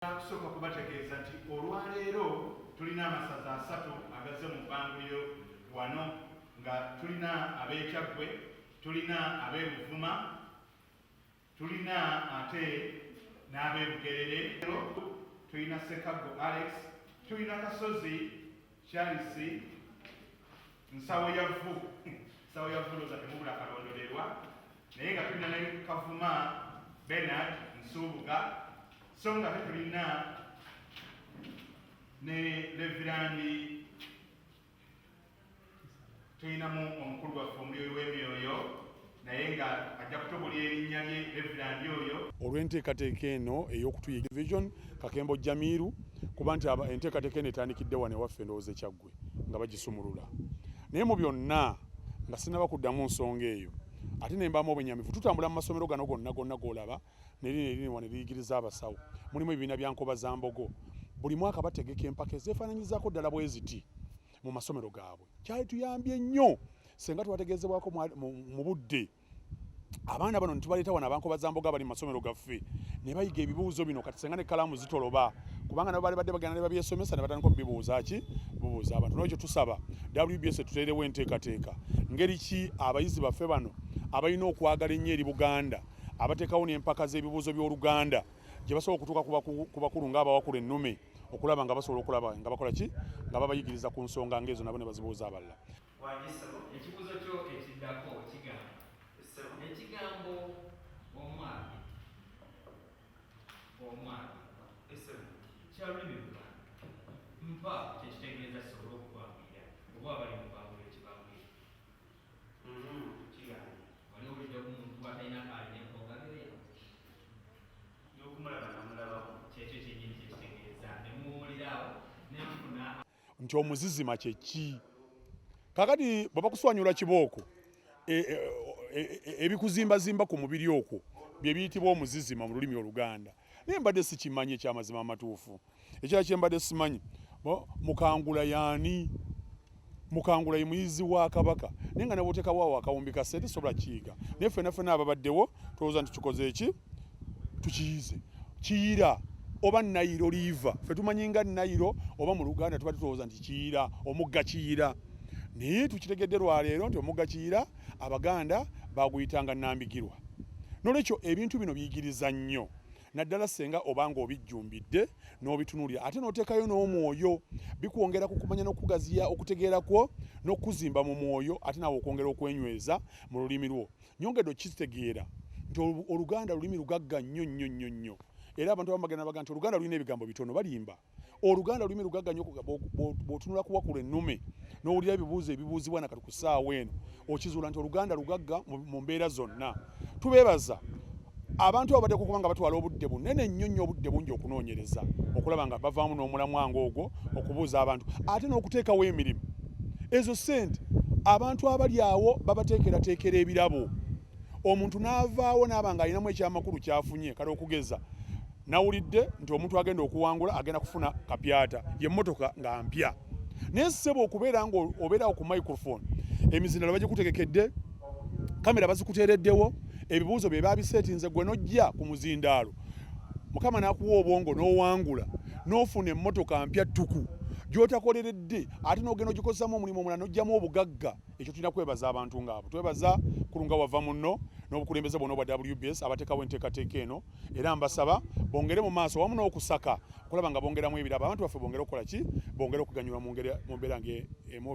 Kusooka kubategeeza nti olwaleero tulina amasaza 3 agazze mu bbanguliro wano nga tulina ab'Ekyaggwe, tulina ab'e Buvuma, tulina ate n'ab'e Bugerere, tulina Ssekaggo Alex, tulina Kasozi Charles, Nsawo Yavu Nsawo Yavu looza temubula kalondolerwa, naye nga tulina ne Kavuma Bernard Nsubuga, so nga tulina ne Reverandi, tulinamu omukulu waffe omuliro w'emyoyo naye nga ajja kutubulya erinnya lye Reverandi oyo. Olw'enteekateeka eno ey'okutuyiga Vision Kakembo Jamiru, kuba nti enteekateeka eno etandikidde wano ewaffe ndowooza Kyaggwe nga bagisumulula. Naye mu byonna nga sinaba kuddamu nsonga eyo, ate ne mbaamu obwenyamivu. Tutambula mu masomero gano gonna g'olaba nerino wano eriyigiriza abasawo. Mulimu ebibiina bya Nkobazambogo. Buli mwaka bategeka empaka ezeefaananyizaako ddala bwe ziti mu masomero gaabwe. Kyali tuyambye nnyo senga tubategeezebwako mu budde. Abaana bano ntubaleeta wano Abankobazambogo abali mu masomero gaffe ne bayiga ebibuuzo bino kati senga ne kkalaamu zitoloba, kubanga nabo baali badde bagenda ne babyesomesa ne batandika okubibuuza bubuuza abantu. N'ekyo tusaba WBS tuteerewo enteekateeka ngeri ki abayizi baffe bano abalina okwagala ennyo eri Buganda, abateekawo n'empaka z'ebibuuzo by'Oluganda gye basobola okutuuka ku bakulu ng'abawakula ennume okulaba nga basobola okulaba nga bakola ki nga babayigiriza ku nsonga ng'ezo nabo ne bazibuuza abalala. Ekibuuzo kyo ekiddako ekigambo omwami kyalulimi Luganda mpa kyekitegeeza kisobole okubangulira oba abali mu bbanguliro ekibanguliro wali owulidde ku muntu atalina alina empongagere y'okumulaba namulabako kyekyo kyennyini kyekitegeeza ne muwuliraawo nenfuna nti omuzizima kye ki. Kakati bwe bakuswanyula kibooko ebikuzimbazimba ku mubiri okwo bye biyitibwa omuzizima mu lulimi Oluganda. Naye mbadde sikimanyi ekyamazima amatuufu. Ekirala kye mbadde simanyi, Mukangula y'ani? Mukangula ye muyizi wa Kabaka, naye nga ne bw'oteekawo akawumbi ka ssente sobola kiyiga. Naye ffenna ababaddewo tulowooza nti tukoze eki? Tukiyize. Kiyira oba Nayiro liiva. Ffe tumanyi nga Nayiro oba mu Luganda tuba tulowooza nti Kiyira, omugga Kiyira. Naye tukitegedde lwaleero nti omugga Kiyira Abaganda baguyitanga Nambigirwa. N'olwekyo ebintu bino biyigiriza nnyo. Naddala senga obanga obijjumbidde n'obitunulira ate n'oteekayo n'omwoyo, bikwongera ku kumanya n'okugaziya okutegeerakwo n'okuzimba mu mwoyo ate nawe okwongera okwenyweza mu lulimi lwo. Nyongedde okitegeera nti Oluganda lulimi lugagga nnyo. Era abantu abamu bagenda baga nti Oluganda lulina ebigambo bitono, balimba. Oluganda lulimi lugagga nnyo bw'otunula ku wakula ennume n'owulira ebibuuzo ebibuuzibwa nakati ku ssaawa eno okizuula nti Oluganda lugagga mu mbeera zonna. Tubeebaza abantu abo bateekwa okuba nga batwala obudde bunene nnyo obudde bungi okunoonyereza okulaba nga bavaamu n'omulamwa ng'ogwo okubuuza abantu ate n'okuteekawo emirimu. Ezo ssente abantu abali awo babateekerateekera ebirabo. Omuntu n'avaawo n'aba nga alinamu ekyamakulu kyafunye kale okugeza nawulidde nti omuntu agenda okuwangula agenda kufuna kapyata y'emmotoka nga mpya. Naye ssebo okubeera nga obeerawo ku microphone, emizindalo bagikutegekedde, kamera bazikuteereddewo, ebibuuzo bye babiseetinze, gwe n'ojja ku muzindaalo Mukama n'akuwa obwongo n'owangula n'ofuna emmotoka mpya ttuku gy'otakoleredde ate n'ogenda ogikozesaamu omulimu omulala n'oggyamu obugagga. Ekyo tulina kwebaza abantu ng'abo. Twebaza Kulunga wava muno n'obukulembeze bwonna obwa WBS abateekawo enteekateeka eno, era mbasaba bongere mu maaso wamu n'okusaka okulaba nga bongeramu ebirabo. Abantu baffe bongere okukola ki? Bongere okuganyulwa mu mbeera ng'emu.